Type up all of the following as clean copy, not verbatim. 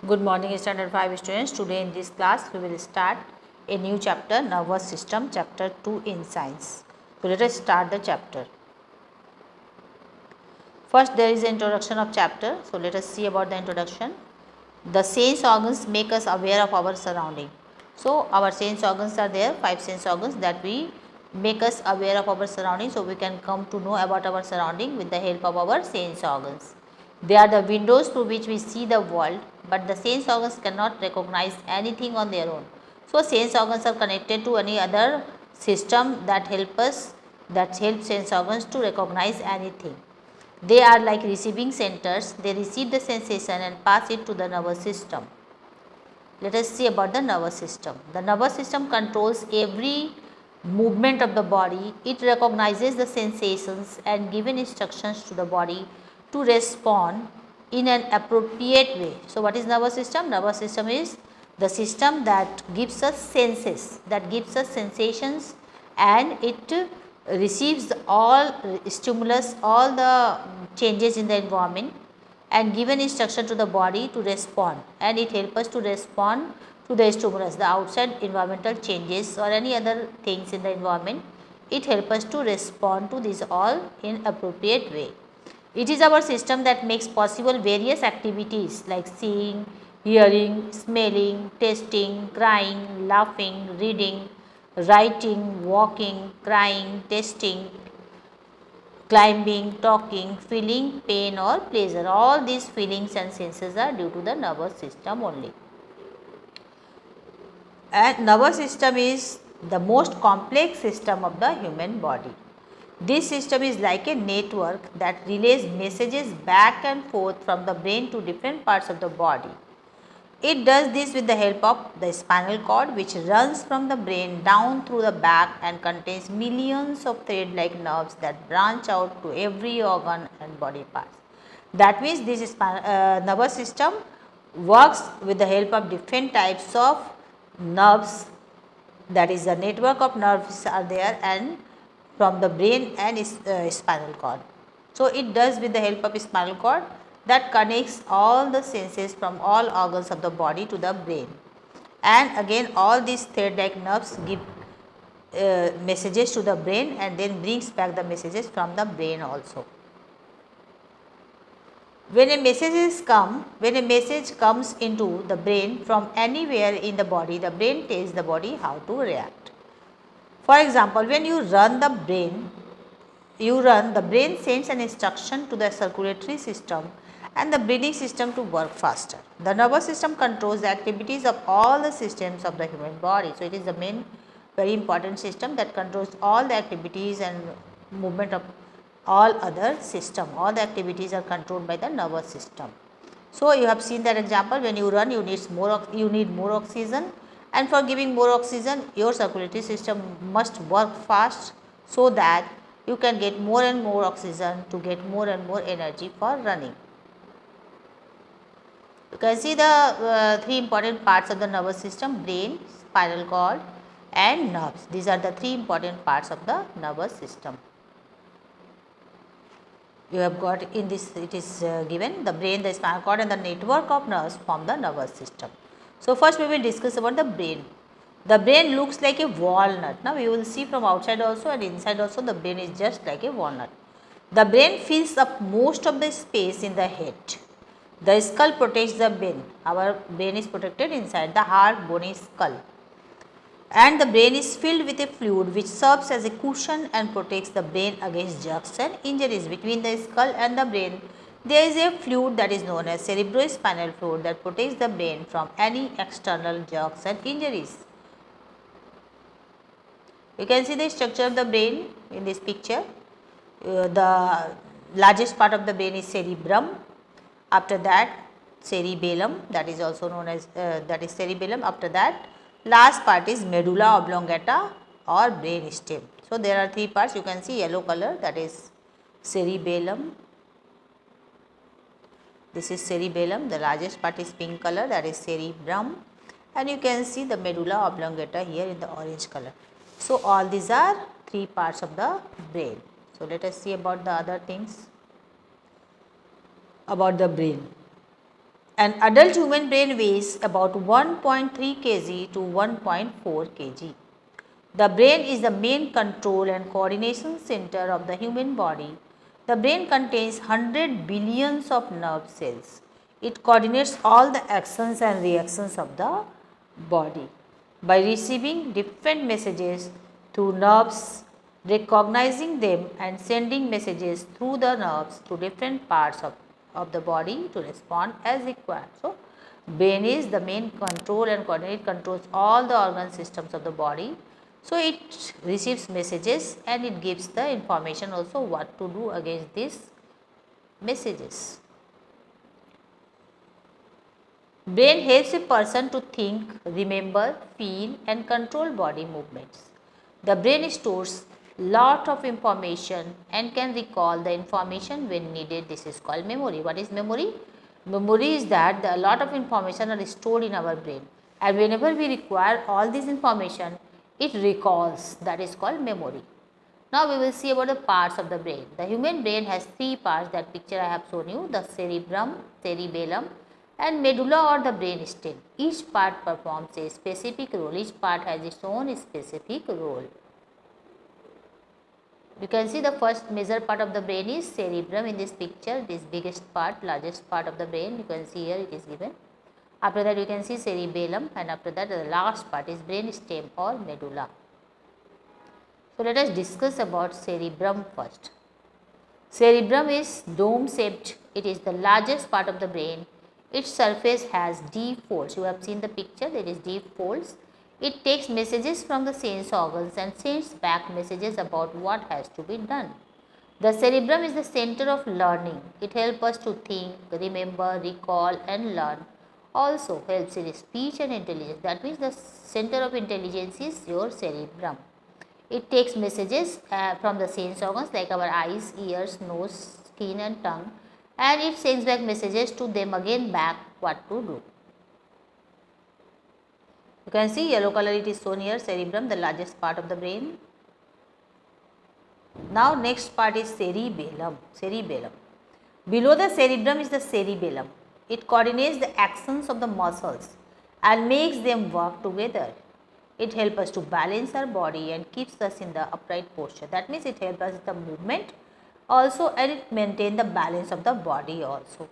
Good morning, Standard 5 students. Today in this class we will start a new chapter, Nervous System, chapter 2 in science. So let us start the chapter. First there is an introduction of chapter. So let us see about the introduction. The sense organs make us aware of our surrounding. So our sense organs are there, 5 sense organs that we make us aware of our surrounding, so we can come to know about our surrounding with the help of our sense organs. They are the windows through which we see the world, but the sense organs cannot recognize anything on their own. So sense organs are connected to any other system that helps sense organs to recognize anything. They are like receiving centers. They receive the sensation and pass it to the nervous system. Let us see about the nervous system. The nervous system controls every movement of the body. It recognizes the sensations and gives instructions to the body to respond in an appropriate way. So what is nervous system? Nervous system is the system that gives us senses, that gives us sensations, and it receives all stimulus, all the changes in the environment, and given instruction to the body to respond, and it helps us to respond to the stimulus, the outside environmental changes or any other things in the environment. It helps us to respond to this all in appropriate way. It is our system that makes possible various activities like seeing, hearing, smelling, tasting, crying, laughing, reading, writing, walking, crying, tasting, climbing, talking, feeling pain or pleasure. All these feelings and senses are due to the nervous system only. And nervous system is the most complex system of the human body. This system is like a network that relays messages back and forth from the brain to different parts of the body. It does this with the help of the spinal cord, which runs from the brain down through the back and contains millions of thread-like nerves that branch out to every organ and body parts. That means this nervous system works with the help of different types of nerves, that is the network of nerves are there, and from the brain and spinal cord. So it does with the help of spinal cord that connects all the senses from all organs of the body to the brain, and again all these thread-like nerves give messages to the brain and then brings back the messages from the brain also. When a message comes into the brain from anywhere in the body, the brain tells the body how to react. For example, when you run, the brain sends an instruction to the circulatory system and the breathing system to work faster. The nervous system controls the activities of all the systems of the human body. So it is the main very important system that controls all the activities and movement of all other system. All the activities are controlled by the nervous system. So you have seen that example, when you run you need more oxygen, and for giving more oxygen your circulatory system must work fast so that you can get more and more oxygen to get more and more energy for running. You can see the three important parts of the nervous system: brain, spinal cord and nerves. These are the three important parts of the nervous system. You have got in this, it is given the brain, the spinal cord and the network of nerves form the nervous system. So first we will discuss about the brain. The brain looks like a walnut. Now you will see from outside also and inside also the brain is just like a walnut. The brain fills up most of the space in the head. The skull protects the brain. Our brain is protected inside the hard bony skull. And the brain is filled with a fluid which serves as a cushion and protects the brain against jerks and injuries. Between the skull and the brain, there is a fluid that is known as cerebrospinal fluid that protects the brain from any external jerks and injuries. You can see the structure of the brain in this picture. The largest part of the brain is cerebrum. After that, cerebellum, that is also known as cerebellum. After that, last part is medulla oblongata or brain stem. So there are three parts. You can see yellow color, that is cerebellum. This is cerebellum. The largest part is pink color, that is cerebrum, and you can see the medulla oblongata here in the orange color. So all these are three parts of the brain. So let us see about the other things about the brain. An adult human brain weighs about 1.3 kg to 1.4 kg. The brain is the main control and coordination center of the human body. The brain contains 100 billions of nerve cells. It coordinates all the actions and reactions of the body. By receiving different messages through nerves, recognizing them and sending messages through the nerves to different parts of the body to respond as required. So, brain is the main control and coordinate, controls all the organ systems of the body. So, it receives messages and it gives the information also what to do against these messages. Brain helps a person to think, remember, feel and control body movements. The brain stores lot of information and can recall the information when needed. This is called memory. What is memory? Memory is that a lot of information are stored in our brain, and whenever we require all this information, it recalls. That is called memory. Now we will see about the parts of the brain. The human brain has three parts, that picture I have shown you, the cerebrum, cerebellum and medulla or the brain stem. Each part performs a specific role. Each part has its own specific role. You can see the first major part of the brain is cerebrum in this picture, this biggest part, largest part of the brain. You can see here it is given. After that you can see cerebellum, and after that the last part is brain stem or medulla. So let us discuss about cerebrum first. Cerebrum is dome shaped. It is the largest part of the brain. Its surface has deep folds. You have seen the picture, there is deep folds. It takes messages from the sense organs and sends back messages about what has to be done. The cerebrum is the center of learning. It helps us to think, remember, recall and learn. Also helps in speech and intelligence. That means the center of intelligence is your cerebrum. It takes messages from the sense organs like our eyes, ears, nose, skin and tongue, and it sends back messages to them again back what to do. You can see yellow color, it is shown here, cerebrum, the largest part of the brain. Now next part is cerebellum. Cerebellum. Below the cerebrum is the cerebellum. It coordinates the actions of the muscles and makes them work together. It helps us to balance our body and keeps us in the upright posture. That means it helps us with the movement also, and it maintains the balance of the body also.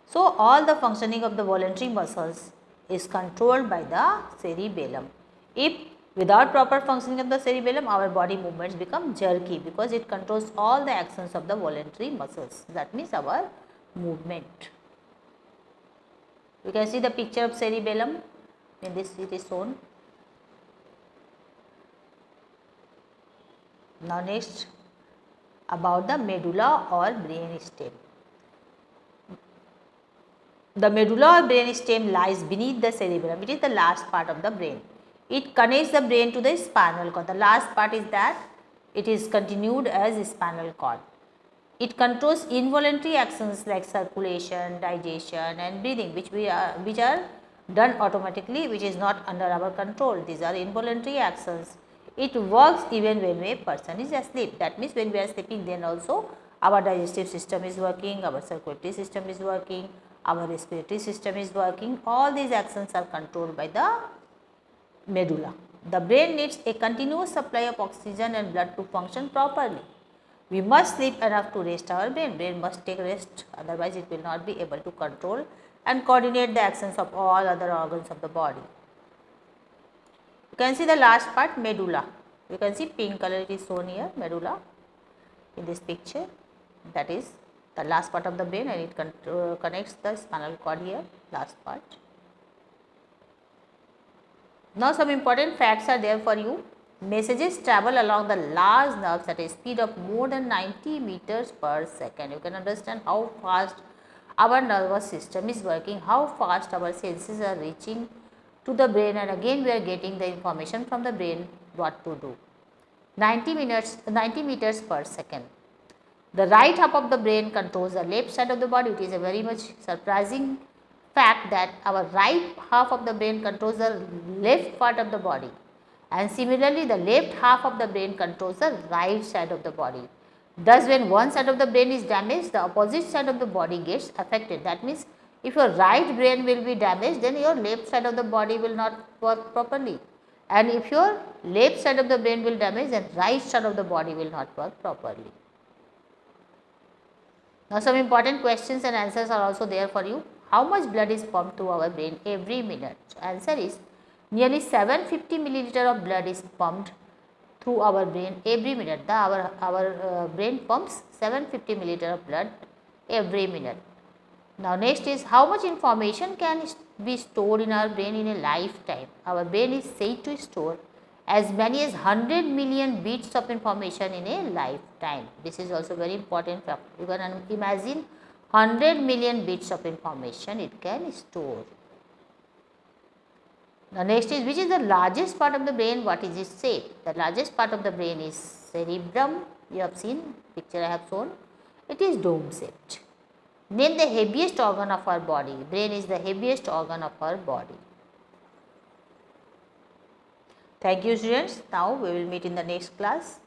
So, all the functioning of the voluntary muscles is controlled by the cerebellum. If without proper functioning of the cerebellum, our body movements become jerky because it controls all the actions of the voluntary muscles. That means our movement. You can see the picture of cerebellum. In this it is shown. Now next, about the medulla or brain stem. The medulla or brain stem lies beneath the cerebellum. It is the last part of the brain. It connects the brain to the spinal cord. The last part is that it is continued as spinal cord. It controls involuntary actions like circulation, digestion and breathing, which are done automatically, which is not under our control. These are involuntary actions. It works even when a person is asleep. That means when we are sleeping, then also our digestive system is working, our circulatory system is working, our respiratory system is working. All these actions are controlled by the medulla. The brain needs a continuous supply of oxygen and blood to function properly. We must sleep enough to rest our brain. Brain must take rest, otherwise it will not be able to control and coordinate the actions of all other organs of the body. You can see the last part, medulla. You can see pink color, it is shown here, medulla in this picture. That is the last part of the brain, and it connects the spinal cord here, last part. Now some important facts are there for you. Messages travel along the large nerves at a speed of more than 90 meters per second. You can understand how fast our nervous system is working, how fast our senses are reaching to the brain, and again we are getting the information from the brain what to do. 90 meters per second. The right half of the brain controls the left side of the body. It is a very much surprising fact that our right half of the brain controls the left part of the body, and similarly the left half of the brain controls the right side of the body. Thus when one side of the brain is damaged, the opposite side of the body gets affected. That means If your right brain will be damaged, then your left side of the body will not work properly. And if your left side of the brain will damage, then right side of the body will not work properly. Now, some important questions and answers are also there for you. How much blood is pumped to our brain every minute? So, answer is nearly 750 milliliter of blood is pumped through our brain every minute. Our brain pumps 750 milliliter of blood every minute. Now, next is how much information can be stored in our brain in a lifetime. Our brain is said to store as many as 100 million bits of information in a lifetime. This is also very important fact. You can imagine 100 million bits of information it can store. Now, next is which is the largest part of the brain, what is its shape? The largest part of the brain is cerebrum. You have seen picture I have shown. It is dome shaped. Name the heaviest organ of our body. Brain is the heaviest organ of our body. Thank you, students. Now we will meet in the next class.